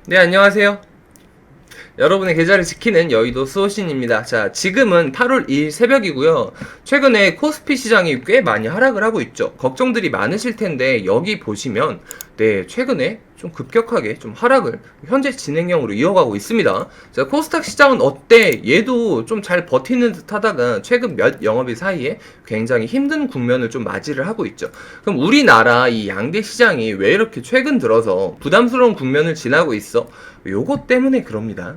네, 안녕하세요. 여러분의 계좌를 지키는 여의도 수호신입니다. 자, 지금은 8월 2일 새벽이고요. 최근에 코스피 시장이 꽤 많이 하락을 하고 있죠. 걱정들이 많으실 텐데 여기 보시면 네, 최근에 좀 급격하게 좀 하락을 현재 진행형으로 이어가고 있습니다. 자, 코스닥 시장은 어때? 얘도 좀 잘 버티는 듯 하다가 최근 몇 영업일 사이에 굉장히 힘든 국면을 좀 맞이를 하고 있죠. 그럼 우리나라 이 양대 시장이 왜 이렇게 최근 들어서 부담스러운 국면을 지나고 있어? 요것 때문에 그럽니다.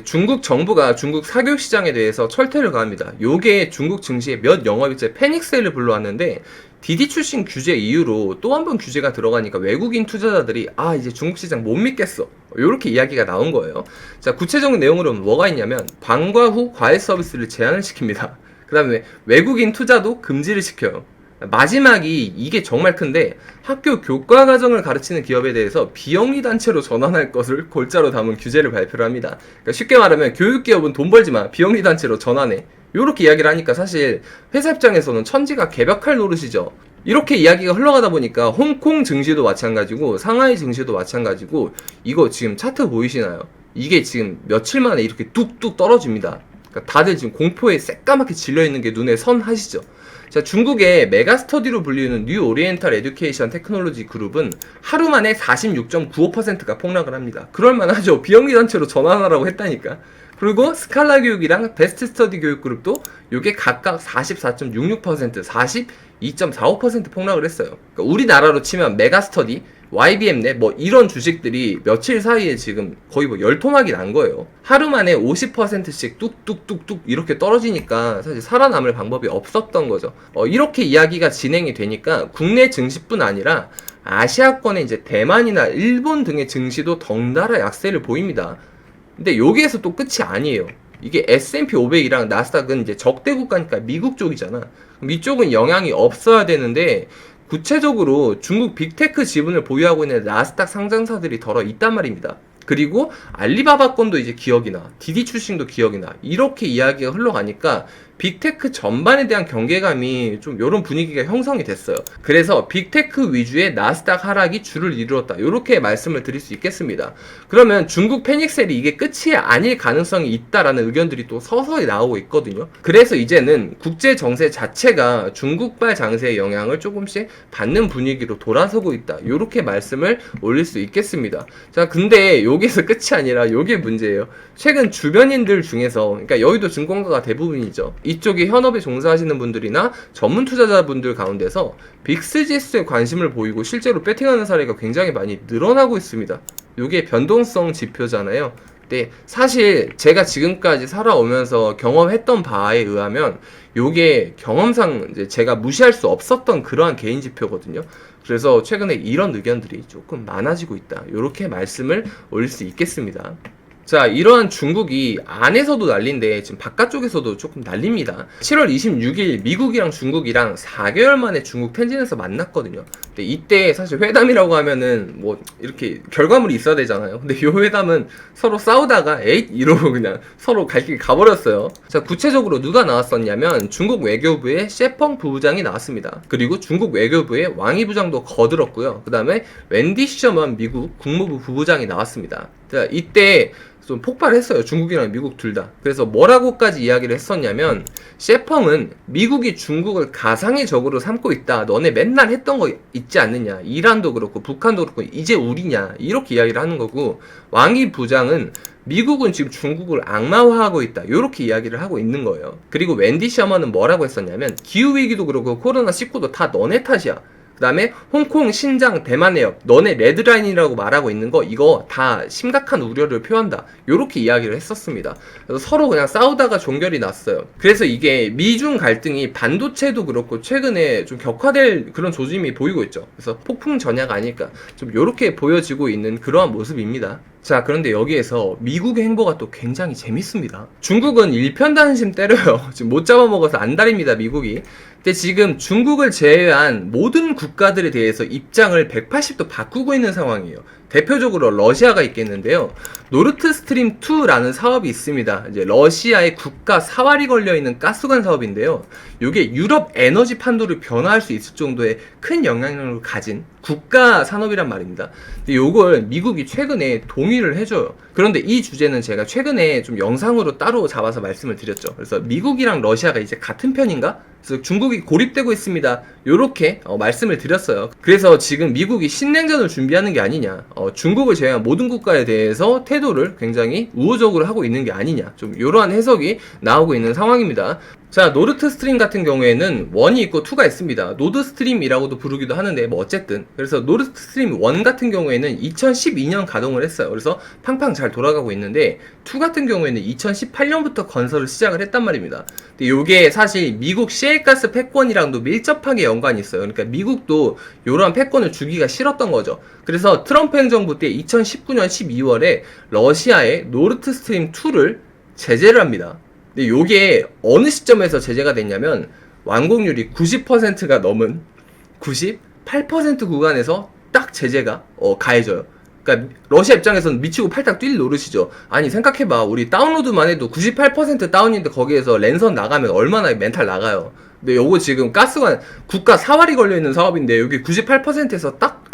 중국 정부가 중국 사교 시장에 대해서 철퇴를 가합니다. 요게 중국 증시의 몇 영업일째 패닉세일을 불러왔는데 디디 출신 규제 이후로 또 한 번 규제가 들어가니까 외국인 투자자들이 이제 중국 시장 못 믿겠어. 요렇게 이야기가 나온 거예요. 자, 구체적인 내용으로는 뭐가 있냐면 방과 후 과외 서비스를 제한을 시킵니다. 그 다음에 외국인 투자도 금지를 시켜요. 마지막이 이게 정말 큰데 학교 교과 과정을 가르치는 기업에 대해서 비영리 단체로 전환할 것을 골자로 담은 규제를 발표를 합니다. 그러니까 쉽게 말하면 교육기업은 돈 벌지 마, 비영리 단체로 전환해. 요렇게 이야기를 하니까 사실 회사 입장에서는 천지가 개벽할 노릇이죠. 이렇게 이야기가 흘러가다 보니까 홍콩 증시도 마찬가지고 상하이 증시도 마찬가지고 이거 지금 차트 보이시나요? 이게 지금 며칠 만에 이렇게 뚝뚝 떨어집니다. 그러니까 다들 지금 공포에 새까맣게 질려있는 게 눈에 선하시죠? 자, 중국의 메가스터디로 불리는 뉴 오리엔탈 에듀케이션 테크놀로지 그룹은 하루 만에 46.95%가 폭락을 합니다. 그럴만하죠. 비영리 단체로 전환하라고 했다니까. 그리고 스칼라 교육이랑 베스트 스터디 교육 그룹도 요게 각각 44.66%, 42.45% 폭락을 했어요. 그러니까 우리나라로 치면 메가스터디, YBM넷 뭐 이런 주식들이 며칠 사이에 지금 거의 뭐 열토막이 난 거예요. 하루 만에 50%씩 뚝뚝뚝뚝 이렇게 떨어지니까 사실 살아남을 방법이 없었던 거죠. 이렇게 이야기가 진행이 되니까 국내 증시뿐 아니라 아시아권의 이제 대만이나 일본 등의 증시도 덩달아 약세를 보입니다. 근데 여기에서 또 끝이 아니에요. 이게 S&P 500이랑 나스닥은 이제 적대 국가니까 미국 쪽이잖아. 그럼 이쪽은 영향이 없어야 되는데 구체적으로 중국 빅테크 지분을 보유하고 있는 나스닥 상장사들이 덜어 있단 말입니다. 그리고 알리바바권도 이제 기억이나 디디 출신도 기억이나 이렇게 이야기가 흘러가니까 빅테크 전반에 대한 경계감이 좀 이런 분위기가 형성이 됐어요. 그래서 빅테크 위주의 나스닥 하락이 주를 이루었다. 이렇게 말씀을 드릴 수 있겠습니다. 그러면 중국 패닉셀이 이게 끝이 아닐 가능성이 있다라는 의견들이 또 서서히 나오고 있거든요. 그래서 이제는 국제 정세 자체가 중국발 장세의 영향을 조금씩 받는 분위기로 돌아서고 있다. 이렇게 말씀을 올릴 수 있겠습니다. 자, 근데 여기서 끝이 아니라 요게 문제예요. 최근 주변인들 중에서, 그러니까 여의도 증권가가 대부분이죠. 이쪽에 현업에 종사하시는 분들이나 전문 투자자분들 가운데서 빅스 지수에 관심을 보이고 실제로 배팅하는 사례가 굉장히 많이 늘어나고 있습니다. 이게 변동성 지표잖아요. 근데 사실 제가 지금까지 살아오면서 경험했던 바에 의하면 요게 경험상 이제 제가 무시할 수 없었던 그러한 개인 지표거든요. 그래서 최근에 이런 의견들이 조금 많아지고 있다. 이렇게 말씀을 올릴 수 있겠습니다. 자, 이러한 중국이 안에서도 난리인데 지금 바깥쪽에서도 조금 난립니다. 7월 26일 미국이랑 중국이랑 4개월 만에 중국 텐진에서 만났거든요. 근데 이때 사실 회담이라고 하면은 뭐 이렇게 결과물이 있어야 되잖아요. 근데 이 회담은 서로 싸우다가 에잇 이러고 그냥 서로 갈 길 가버렸어요. 자, 구체적으로 누가 나왔었냐면 중국 외교부의 셰펑 부부장이 나왔습니다. 그리고 중국 외교부의 왕이 부장도 거들었고요. 그 다음에 웬디 셔먼 미국 국무부 부부장이 나왔습니다. 자, 이때 좀 폭발했어요. 중국이랑 미국 둘 다. 그래서 뭐라고까지 이야기를 했었냐면 셰펑은 미국이 중국을 가상의 적으로 삼고 있다. 너네 맨날 했던 거 있지 않느냐. 이란도 그렇고 북한도 그렇고 이제 우리냐. 이렇게 이야기를 하는 거고 왕이 부장은 미국은 지금 중국을 악마화하고 있다. 이렇게 이야기를 하고 있는 거예요. 그리고 웬디 셔먼은 뭐라고 했었냐면 기후위기도 그렇고 코로나19도 다 너네 탓이야. 그 다음에 홍콩, 신장, 대만 해역 너네 레드라인이라고 말하고 있는 거 이거 다 심각한 우려를 표한다. 요렇게 이야기를 했었습니다. 그래서 서로 그냥 싸우다가 종결이 났어요. 그래서 이게 미중 갈등이 반도체도 그렇고 최근에 좀 격화될 그런 조짐이 보이고 있죠. 그래서 폭풍 전야가 아닐까 좀 요렇게 보여지고 있는 그러한 모습입니다. 자, 그런데 여기에서 미국의 행보가 또 굉장히 재밌습니다. 중국은 일편단심 때려요. 지금 못 잡아먹어서 안달입니다, 미국이. 근데 지금 중국을 제외한 모든 국가들에 대해서 입장을 180도 바꾸고 있는 상황이에요. 대표적으로 러시아가 있겠는데요. 노르트 스트림 2라는 사업이 있습니다. 이제 러시아의 국가 사활이 걸려있는 가스관 사업인데요. 이게 유럽 에너지 판도를 변화할 수 있을 정도의 큰 영향력을 가진 국가 산업이란 말입니다. 근데 요걸 미국이 최근에 동의를 해줘요. 그런데 이 주제는 제가 최근에 좀 영상으로 따로 잡아서 말씀을 드렸죠. 그래서 미국이랑 러시아가 이제 같은 편인가? 그래서 중국이 고립되고 있습니다. 요렇게 말씀을 드렸어요. 그래서 지금 미국이 신냉전을 준비하는 게 아니냐, 중국을 제외한 모든 국가에 대해서 태도를 굉장히 우호적으로 하고 있는 게 아니냐, 좀 이러한 해석이 나오고 있는 상황입니다. 자, 노르트 스트림 같은 경우에는 1이 있고 2가 있습니다. 노드 스트림이라고도 부르기도 하는데 뭐 어쨌든, 그래서 노르트 스트림 1 같은 경우에는 2012년 가동을 했어요. 그래서 팡팡 잘 돌아가고 있는데 2 같은 경우에는 2018년부터 건설을 시작을 했단 말입니다. 근데 요게 사실 미국 시엘가스 패권이랑도 밀접하게 연관이 있어요. 그러니까 미국도 이러한 패권을 주기가 싫었던 거죠. 그래서 트럼프 행정부 때 2019년 12월에 러시아의 노르트 스트림 2를 제재를 합니다. 근데 요게 어느 시점에서 제재가 됐냐면 완공률이 90%가 넘은 98% 구간에서 딱 제재가 가해져요. 그러니까 러시아 입장에서는 미치고 팔딱 뛸 노릇이죠. 아니 생각해봐, 우리 다운로드만 해도 98% 다운인데 거기에서 랜선 나가면 얼마나 멘탈 나가요. 근데 요거 지금 가스관 국가 사활이 걸려있는 사업인데 여기 98%에서 딱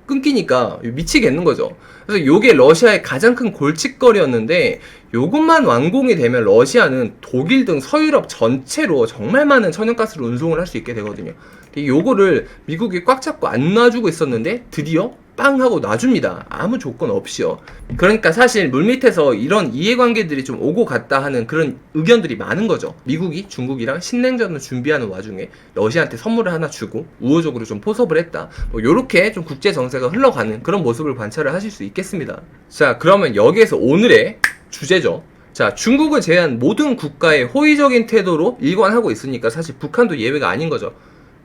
끊기니까 미치겠는 거죠. 그래서 요게 러시아의 가장 큰 골칫거리였는데, 요것만 완공이 되면 러시아는 독일 등 서유럽 전체로 정말 많은 천연가스를 운송을 할 수 있게 되거든요. 요거를 미국이 꽉 잡고 안 놔주고 있었는데 드디어 빵 하고 놔줍니다. 아무 조건 없이요. 그러니까 사실 물밑에서 이런 이해관계들이 좀 오고 갔다 하는 그런 의견들이 많은 거죠. 미국이 중국이랑 신냉전을 준비하는 와중에 러시아한테 선물을 하나 주고 우호적으로 좀 포섭을 했다, 뭐 요렇게 좀 국제 정세가 흘러가는 그런 모습을 관찰을 하실 수 있겠습니다. 자, 그러면 여기에서 오늘의 주제죠. 자, 중국을 제외한 모든 국가의 호의적인 태도로 일관하고 있으니까 사실 북한도 예외가 아닌 거죠.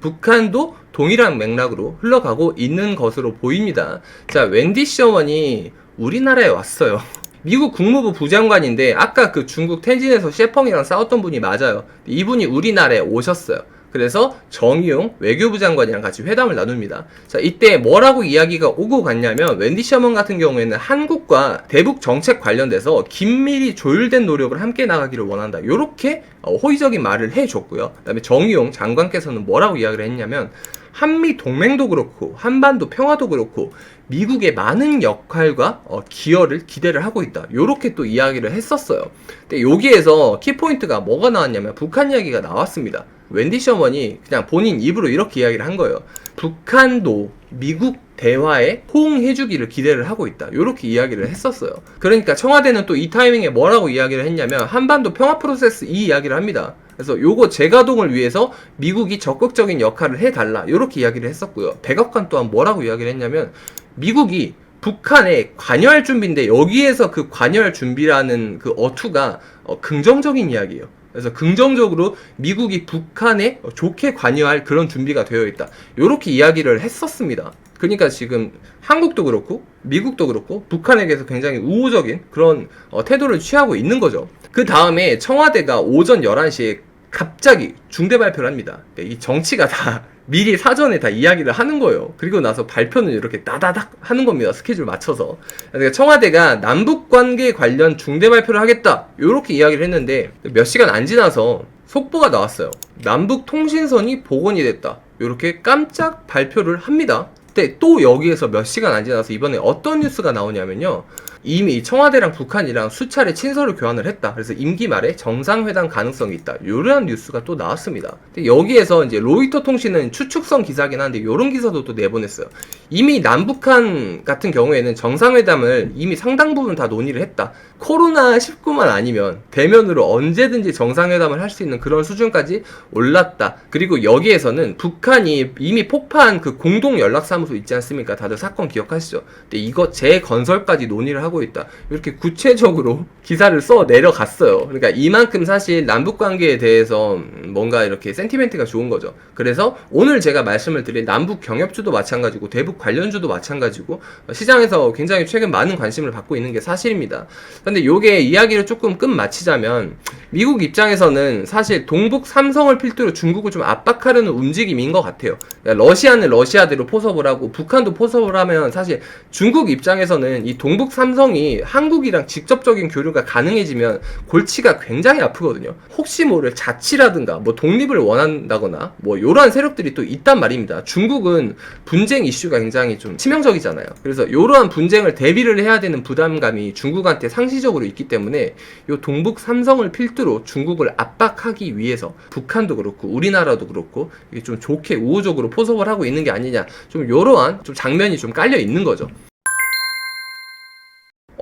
북한도 동일한 맥락으로 흘러가고 있는 것으로 보입니다. 자, 웬디 셔먼이 우리나라에 왔어요. 미국 국무부 부장관인데 아까 그 중국 텐진에서 셰펑이랑 싸웠던 분이 맞아요. 이분이 우리나라에 오셨어요. 그래서 정의용 외교부 장관이랑 같이 회담을 나눕니다. 자, 이때 뭐라고 이야기가 오고 갔냐면 웬디 셔먼 같은 경우에는 한국과 대북 정책 관련돼서 긴밀히 조율된 노력을 함께 나가기를 원한다, 요렇게 호의적인 말을 해줬고요. 그 다음에 정의용 장관께서는 뭐라고 이야기를 했냐면 한미 동맹도 그렇고 한반도 평화도 그렇고 미국의 많은 역할과 기여를 기대를 하고 있다, 요렇게 또 이야기를 했었어요. 근데 여기에서 키포인트가 뭐가 나왔냐면 북한 이야기가 나왔습니다. 웬디 셔먼이 그냥 본인 입으로 이렇게 이야기를 한 거예요. 북한도 미국 대화에 호응해주기를 기대를 하고 있다, 요렇게 이야기를 했었어요. 그러니까 청와대는 또 이 타이밍에 뭐라고 이야기를 했냐면 한반도 평화 프로세스 이 이야기를 합니다. 그래서 요거 재가동을 위해서 미국이 적극적인 역할을 해달라, 요렇게 이야기를 했었고요. 백악관 또한 뭐라고 이야기를 했냐면 미국이 북한에 관여할 준비인데 여기에서 그 관여할 준비라는 그 어투가 긍정적인 이야기예요. 그래서 긍정적으로 미국이 북한에 좋게 관여할 그런 준비가 되어 있다, 요렇게 이야기를 했었습니다. 그러니까 지금 한국도 그렇고 미국도 그렇고 북한에게서 굉장히 우호적인 그런 태도를 취하고 있는 거죠. 그 다음에 청와대가 오전 11시에 갑자기 중대 발표를 합니다. 이 정치가 다 미리 사전에 다 이야기를 하는 거예요. 그리고 나서 발표는 이렇게 따다닥 하는 겁니다, 스케줄 맞춰서. 그러니까 청와대가 남북관계 관련 중대 발표를 하겠다, 요렇게 이야기를 했는데 몇 시간 안 지나서 속보가 나왔어요. 남북통신선이 복원이 됐다, 요렇게 깜짝 발표를 합니다. 근데 또 여기에서 몇 시간 안 지나서 이번에 어떤 뉴스가 나오냐면요, 이미 청와대랑 북한이랑 수차례 친서를 교환을 했다, 그래서 임기 말에 정상회담 가능성이 있다, 요런 뉴스가 또 나왔습니다. 근데 여기에서 이제 로이터 통신은 추측성 기사긴 한데 요런 기사도 또 내보냈어요. 이미 남북한 같은 경우에는 정상회담을 이미 상당 부분 다 논의를 했다, 코로나19만 아니면 대면으로 언제든지 정상회담을 할 수 있는 그런 수준까지 올랐다. 그리고 여기에서는 북한이 이미 폭파한 그 공동 연락사무소 있지 않습니까? 다들 사건 기억하시죠? 근데 이거 재건설까지 논의를 하고 하고 있다. 이렇게 구체적으로 기사를 써 내려갔어요. 그러니까 이만큼 사실 남북 관계에 대해서 뭔가 이렇게 센티멘트가 좋은 거죠. 그래서 오늘 제가 말씀을 드린 남북 경협주도 마찬가지고 대북 관련주도 마찬가지고 시장에서 굉장히 최근 많은 관심을 받고 있는 게 사실입니다. 근데 요게 이야기를 조금 끝마치자면 미국 입장에서는 사실 동북 삼성을 필두로 중국을 좀 압박하려는 움직임인 것 같아요. 그러니까 러시아는 러시아대로 포섭을 하고 북한도 포섭을 하면 사실 중국 입장에서는 이 동북 삼성이 한국이랑 직접적인 교류가 가능해지면 골치가 굉장히 아프거든요. 혹시 모를 자치라든가 뭐 독립을 원한다거나 뭐 이러한 세력들이 또 있단 말입니다. 중국은 분쟁 이슈가 굉장히 좀 치명적이잖아요. 그래서 이러한 분쟁을 대비를 해야 되는 부담감이 중국한테 상시적으로 있기 때문에 이 동북 삼성을 필두로 중국을 압박하기 위해서 북한도 그렇고 우리나라도 그렇고 이게 좀 좋게 우호적으로 포섭을 하고 있는 게 아니냐, 좀 이러한 좀 장면이 좀 깔려 있는 거죠.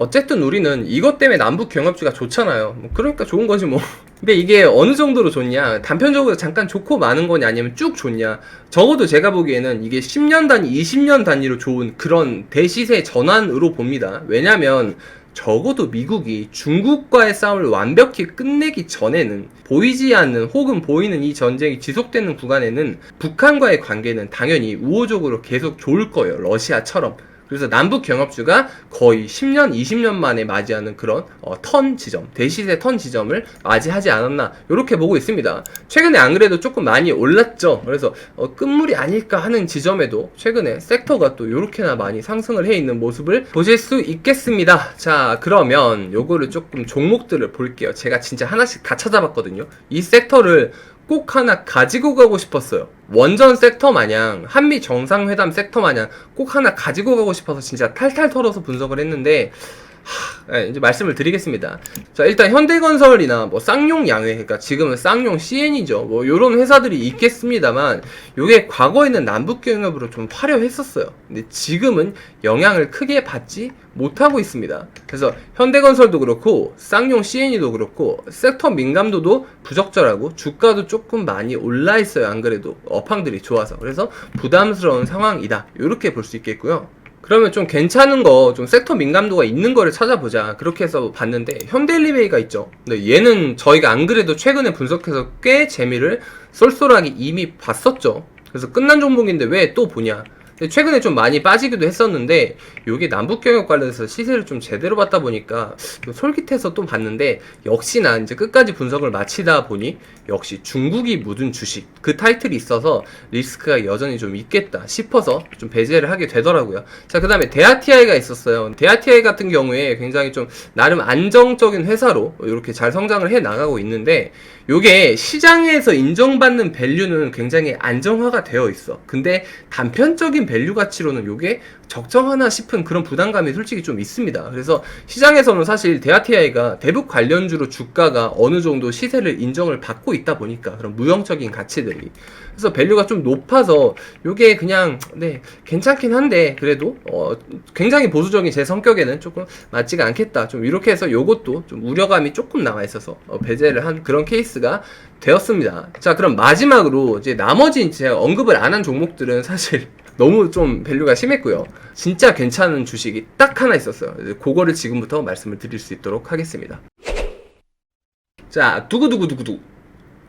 어쨌든 우리는 이것 때문에 남북 경협주가 좋잖아요. 그러니까 좋은 거지 뭐. 근데 이게 어느 정도로 좋냐, 단편적으로 잠깐 좋고 많은 거냐, 아니면 쭉 좋냐. 적어도 제가 보기에는 이게 10년 단위, 20년 단위로 좋은 그런 대시세 전환으로 봅니다. 왜냐면 적어도 미국이 중국과의 싸움을 완벽히 끝내기 전에는, 보이지 않는 혹은 보이는 이 전쟁이 지속되는 구간에는 북한과의 관계는 당연히 우호적으로 계속 좋을 거예요. 러시아처럼. 그래서 남북 경협주가 거의 10년, 20년 만에 맞이하는 그런 턴 지점, 대시세 턴 지점을 맞이하지 않았나, 이렇게 보고 있습니다. 최근에 안 그래도 조금 많이 올랐죠. 그래서 끝물이 아닐까 하는 지점에도 최근에 섹터가 또 이렇게나 많이 상승을 해 있는 모습을 보실 수 있겠습니다. 자, 그러면 요거를 조금 종목들을 볼게요. 제가 진짜 하나씩 다 찾아봤거든요. 이 섹터를 꼭 하나 가지고 가고 싶었어요. 원전 섹터 마냥, 한미 정상회담 섹터 마냥 꼭 하나 가지고 가고 싶어서 진짜 탈탈 털어서 분석을 했는데, 이제 말씀을 드리겠습니다. 자, 일단 현대건설이나 뭐 쌍용양회, 그러니까 지금은 쌍용 CN이죠. 뭐 요런 회사들이 있겠습니다만, 요게 과거에는 남북경협으로 좀 화려했었어요. 근데 지금은 영향을 크게 받지 못하고 있습니다. 그래서 현대건설도 그렇고 쌍용 CN이도 그렇고 섹터 민감도도 부적절하고 주가도 조금 많이 올라 있어요. 안 그래도 업황들이 좋아서. 그래서 부담스러운 상황이다, 이렇게 볼 수 있겠고요. 그러면 좀 괜찮은 거, 좀 섹터 민감도가 있는 거를 찾아보자. 그렇게 해서 봤는데 현대일리베이가 있죠. 근데 얘는 저희가 안 그래도 최근에 분석해서 꽤 재미를 쏠쏠하게 이미 봤었죠. 그래서 끝난 종목인데 왜 또 보냐. 근데 최근에 좀 많이 빠지기도 했었는데, 요게 남북경협 관련해서 시세를 좀 제대로 봤다 보니까 솔깃해서 또 봤는데, 역시나 이제 끝까지 분석을 마치다 보니 역시 중국이 묻은 주식, 그 타이틀이 있어서 리스크가 여전히 좀 있겠다 싶어서 좀 배제를 하게 되더라고요. 자, 그 다음에 대하TI가 있었어요. 대하TI 같은 경우에 굉장히 좀 나름 안정적인 회사로 이렇게 잘 성장을 해 나가고 있는데, 요게 시장에서 인정받는 밸류는 굉장히 안정화가 되어 있어. 근데 단편적인 밸류 가치로는 요게 적정하나 싶은 그런 부담감이 솔직히 좀 있습니다. 그래서 시장에서는 사실 대하TI가 대북 관련주로 주가가 어느 정도 시세를 인정을 받고 있다 보니까, 그런 무형적인 가치들이, 그래서 밸류가 좀 높아서 요게 그냥 괜찮긴 한데, 그래도 굉장히 보수적인 제 성격에는 조금 맞지가 않겠다, 좀 이렇게 해서 요것도 좀 우려감이 조금 남아 있어서 배제를 한 그런 케이스가 되었습니다. 자, 그럼 마지막으로 이제 나머지 제가 언급을 안 한 종목들은 사실 너무 좀 밸류가 심했고요. 진짜 괜찮은 주식이 딱 하나 있었어요. 그거를 지금부터 말씀을 드릴 수 있도록 하겠습니다. 자, 두구두구두구두.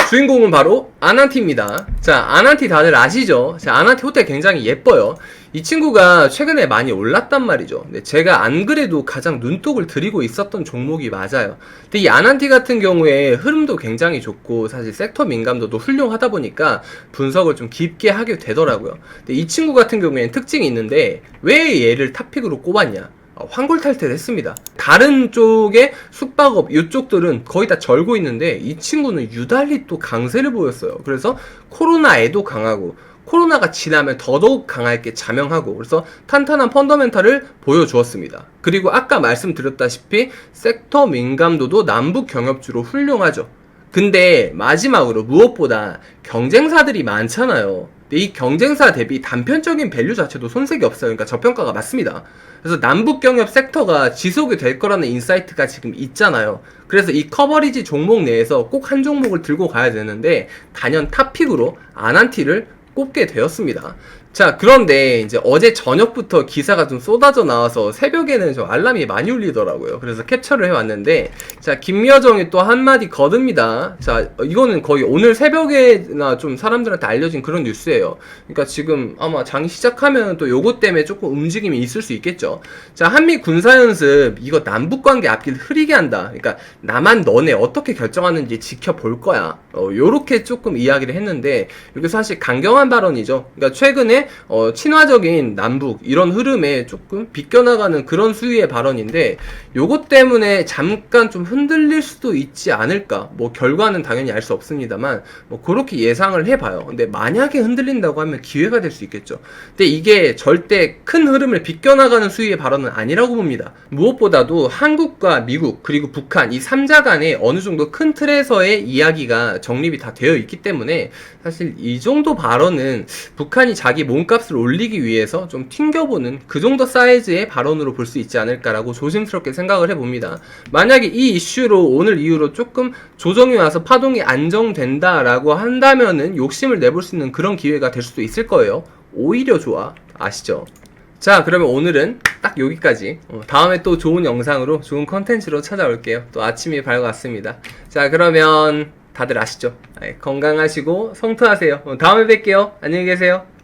주인공은 바로 아난티입니다. 자, 아난티 다들 아시죠? 자, 아난티 호텔 굉장히 예뻐요. 이 친구가 최근에 많이 올랐단 말이죠. 근데 제가 안 그래도 가장 눈독을 들이고 있었던 종목이 맞아요. 근데 이 아난티 같은 경우에 흐름도 굉장히 좋고 사실 섹터 민감도도 훌륭하다 보니까 분석을 좀 깊게 하게 되더라고요. 근데 이 친구 같은 경우에는 특징이 있는데, 왜 얘를 탑픽으로 꼽았냐? 환골탈퇴를 했습니다. 다른 쪽의 숙박업 이쪽들은 거의 다 절고 있는데 이 친구는 유달리 또 강세를 보였어요. 그래서 코로나에도 강하고 코로나가 지나면 더더욱 강하게 자명하고, 그래서 탄탄한 펀더멘탈을 보여주었습니다. 그리고 아까 말씀드렸다시피 섹터 민감도도 남북 경협주로 훌륭하죠. 근데 마지막으로 무엇보다 경쟁사들이 많잖아요. 근데 이 경쟁사 대비 단편적인 밸류 자체도 손색이 없어요. 그러니까 저평가가 맞습니다. 그래서 남북 경협 섹터가 지속이 될 거라는 인사이트가 지금 있잖아요. 그래서 이 커버리지 종목 내에서 꼭 한 종목을 들고 가야 되는데 단연 탑픽으로 아난티를 꼽게 되었습니다. 자, 그런데 이제 어제 저녁부터 기사가 좀 쏟아져 나와서 새벽에는 좀 알람이 많이 울리더라고요. 그래서 캡처를 해왔는데, 자, 김여정이 또 한마디 거듭니다. 자, 이거는 거의 오늘 새벽에나 좀 사람들한테 알려진 그런 뉴스예요. 그러니까 지금 아마 장 시작하면 또 요것 때문에 조금 움직임이 있을 수 있겠죠. 자, 한미 군사연습, 이거 남북관계 앞길 흐리게 한다. 그러니까 나만 너네 어떻게 결정하는지 지켜볼 거야. 요렇게 조금 이야기를 했는데, 이게 사실 강경한 발언이죠. 그러니까 최근에 친화적인 남북 이런 흐름에 조금 비껴나가는 그런 수위의 발언인데, 요것 때문에 잠깐 좀 흔들릴 수도 있지 않을까. 뭐 결과는 당연히 알 수 없습니다만 뭐 그렇게 예상을 해봐요. 근데 만약에 흔들린다고 하면 기회가 될 수 있겠죠. 근데 이게 절대 큰 흐름을 비껴나가는 수위의 발언은 아니라고 봅니다. 무엇보다도 한국과 미국 그리고 북한 이 3자 간에 어느 정도 큰 틀에서의 이야기가 정립이 다 되어 있기 때문에 사실 이 정도 발언은 북한이 자기 몸값을 올리기 위해서 좀 튕겨보는 그 정도 사이즈의 발언으로 볼 수 있지 않을까라고 조심스럽게 생각을 해봅니다. 만약에 이 이슈로 오늘 이후로 조금 조정이 와서 파동이 안정된다라고 한다면은 욕심을 내볼 수 있는 그런 기회가 될 수도 있을 거예요. 오히려 좋아. 아시죠? 자, 그러면 오늘은 딱 여기까지. 다음에 또 좋은 영상으로 좋은 컨텐츠로 찾아올게요. 또 아침이 밝았습니다. 자, 그러면 다들 아시죠? 건강하시고 성투하세요. 다음에 뵐게요. 안녕히 계세요.